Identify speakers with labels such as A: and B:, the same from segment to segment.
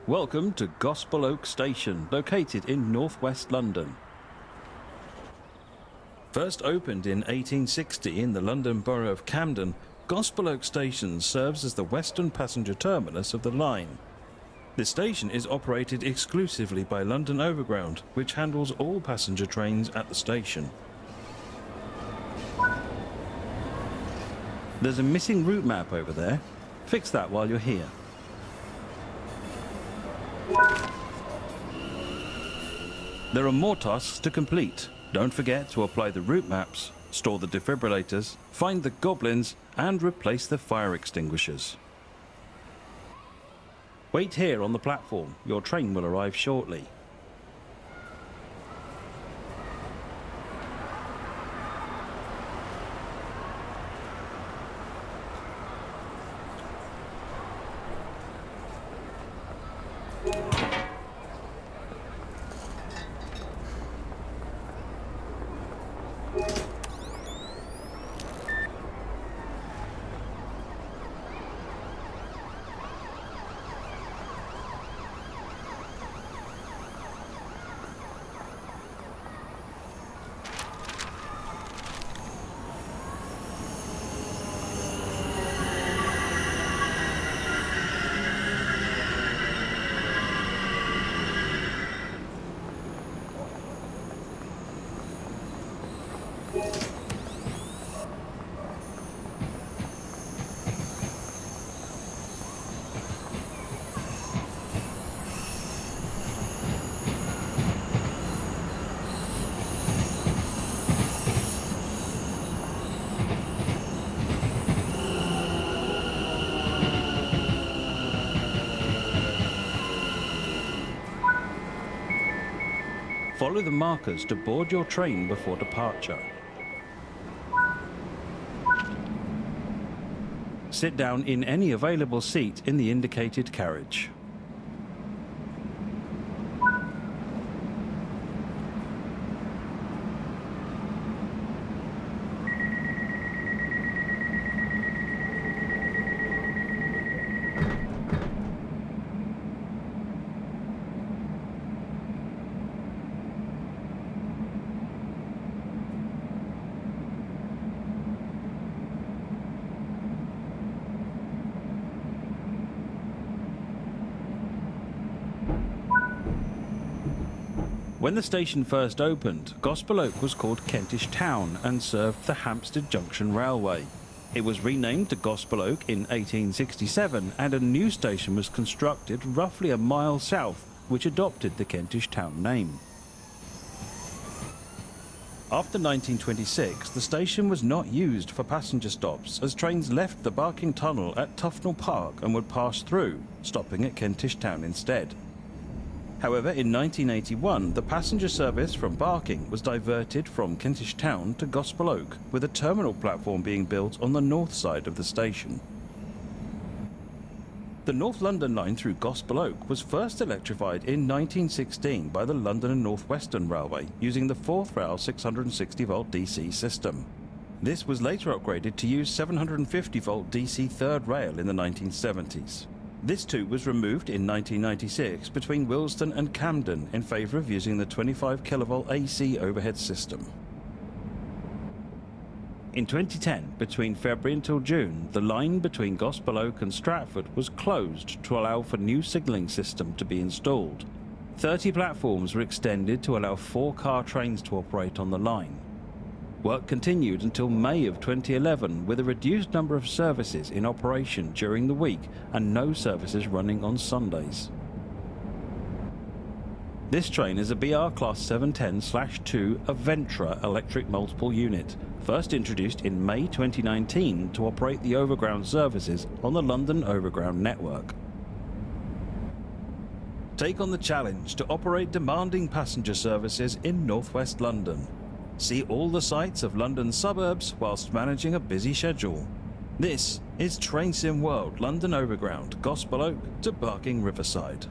A: Welcome to Gospel Oak Station, located in northwest London. First opened in 1860 in the London Borough of Camden, Gospel Oak Station serves as the western passenger terminus of the line. The station is operated exclusively by London Overground, which handles all passenger trains at the station. There's a missing route map over there. Fix that while you're here. There are more tasks to complete. Don't forget to apply the route maps, store the defibrillators, find the goblins, and replace the fire extinguishers. Wait here on the platform. Your train will arrive shortly. Follow the markers to board your train before departure. Sit down in any available seat in the indicated carriage. When the station first opened, Gospel Oak was called Kentish Town and served the Hampstead Junction Railway. It was renamed to Gospel Oak in 1867 and a new station was constructed roughly a mile south, which adopted the Kentish Town name. After 1926, the station was not used for passenger stops as trains left the Barking Tunnel at Tufnell Park and would pass through, stopping at Kentish Town instead. However, in 1981, the passenger service from Barking was diverted from Kentish Town to Gospel Oak, with a terminal platform being built on the north side of the station. The North London line through Gospel Oak was first electrified in 1916 by the London and North Western Railway using the 4th rail 660-volt DC system. This was later upgraded to use 750-volt DC 3rd rail in the 1970s. This too was removed in 1996 between Willesden and Camden in favour of using the 25 kV AC overhead system. In 2010, between February until June, the line between Gospel Oak and Stratford was closed to allow for new signalling system to be installed. 30 platforms were extended to allow 4-car trains to operate on the line. Work continued until May of 2011 with a reduced number of services in operation during the week and no services running on Sundays. This train is a BR Class 710/2 Aventra electric multiple unit, first introduced in May 2019 to operate the Overground services on the London Overground network. Take on the challenge to operate demanding passenger services in northwest London. See all the sights of London's suburbs whilst managing a busy schedule. This is Train Sim World London Overground, Gospel Oak to Barking Riverside.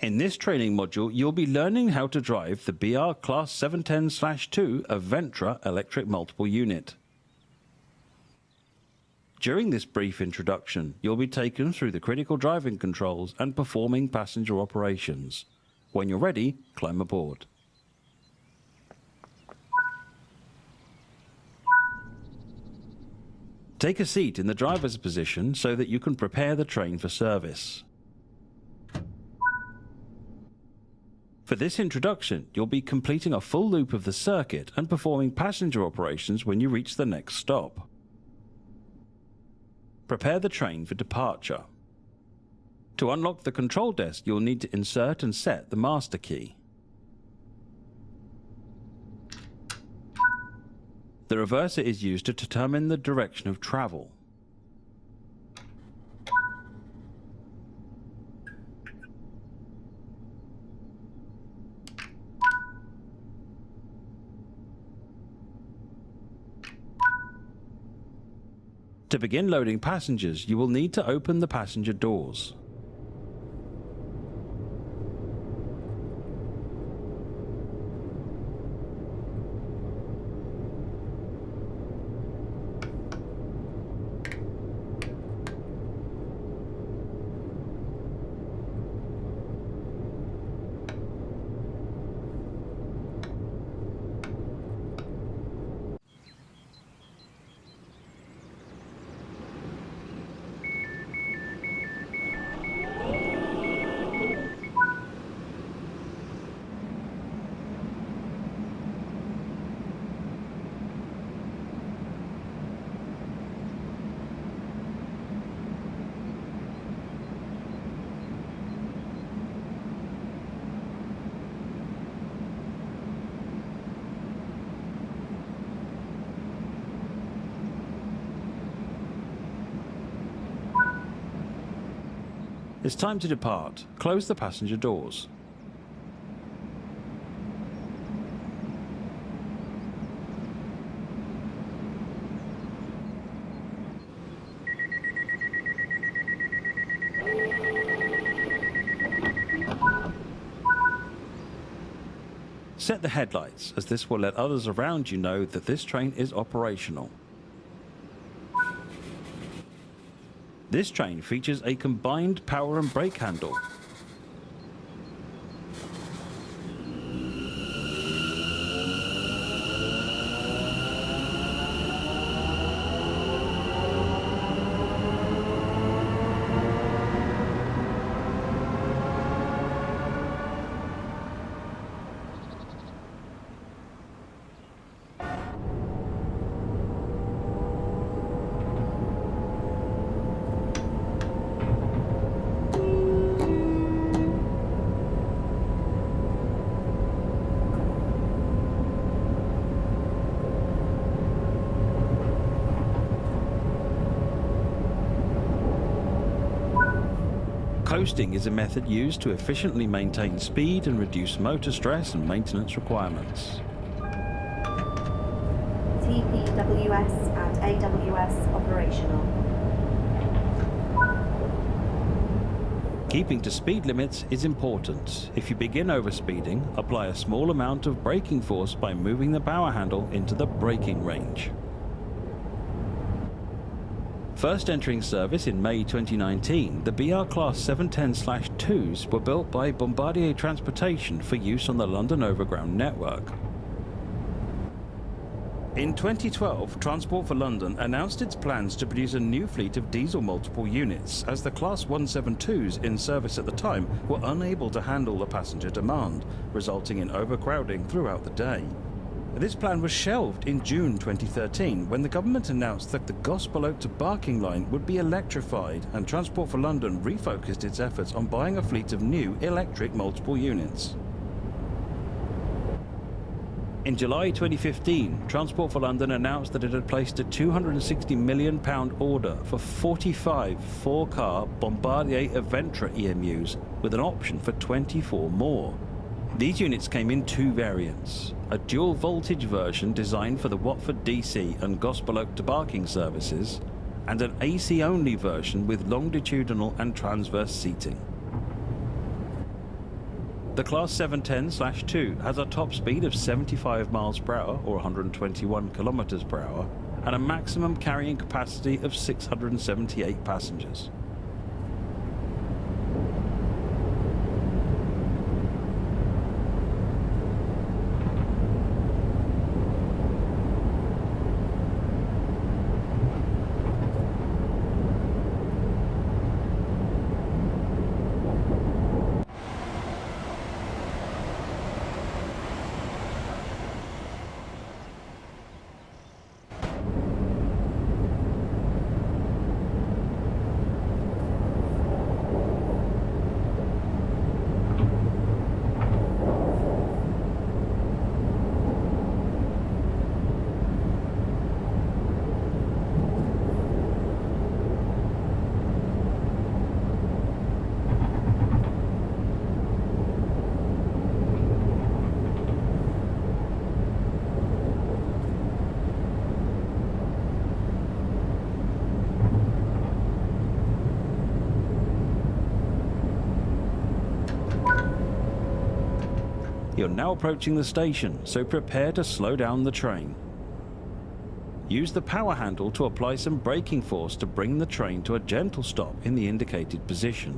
A: In this training module, you'll be learning how to drive the BR Class 710/2 Aventra electric multiple unit. During this brief introduction, you'll be taken through the critical driving controls and performing passenger operations. When you're ready, climb aboard. Take a seat in the driver's position so that you can prepare the train for service. For this introduction, you'll be completing a full loop of the circuit and performing passenger operations when you reach the next stop. Prepare the train for departure. To unlock the control desk, you'll need to insert and set the master key. The reverser is used to determine the direction of travel. To begin loading passengers, you will need to open the passenger doors. It's time to depart. Close the passenger doors. Set the headlights, as this will let others around you know that this train is operational. This train features a combined power and brake handle. Coasting is a method used to efficiently maintain speed and reduce motor stress and maintenance requirements.
B: TPWS and AWS operational.
A: Keeping to speed limits is important. If you begin overspeeding, apply a small amount of braking force by moving the power handle into the braking range. First entering service in May 2019, the BR Class 710/2s were built by Bombardier Transportation for use on the London Overground network. In 2012, Transport for London announced its plans to produce a new fleet of diesel multiple units, as the Class 172s in service at the time were unable to handle the passenger demand, resulting in overcrowding throughout the day. This plan was shelved in June 2013 when the government announced that the Gospel to Barking line would be electrified, and Transport for London refocused its efforts on buying a fleet of new electric multiple units. In July 2015, Transport for London announced that it had placed a £260 million order for 45 4-car Bombardier Aventra EMUs with an option for 24 more. These units came in two variants: a dual voltage version designed for the Watford DC and Gospel to Barking services, and an AC only version with longitudinal and transverse seating. The Class 710/2 has a top speed of 75 miles per hour or 121 kilometers per hour and a maximum carrying capacity of 678 passengers. You're now approaching the station, so prepare to slow down the train. Use the power handle to apply some braking force to bring the train to a gentle stop in the indicated position.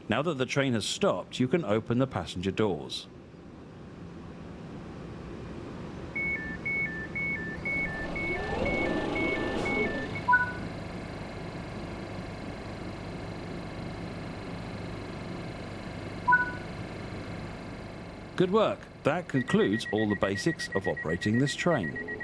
A: Now that the train has stopped, you can open the passenger doors. Good work. That concludes all the basics of operating this train.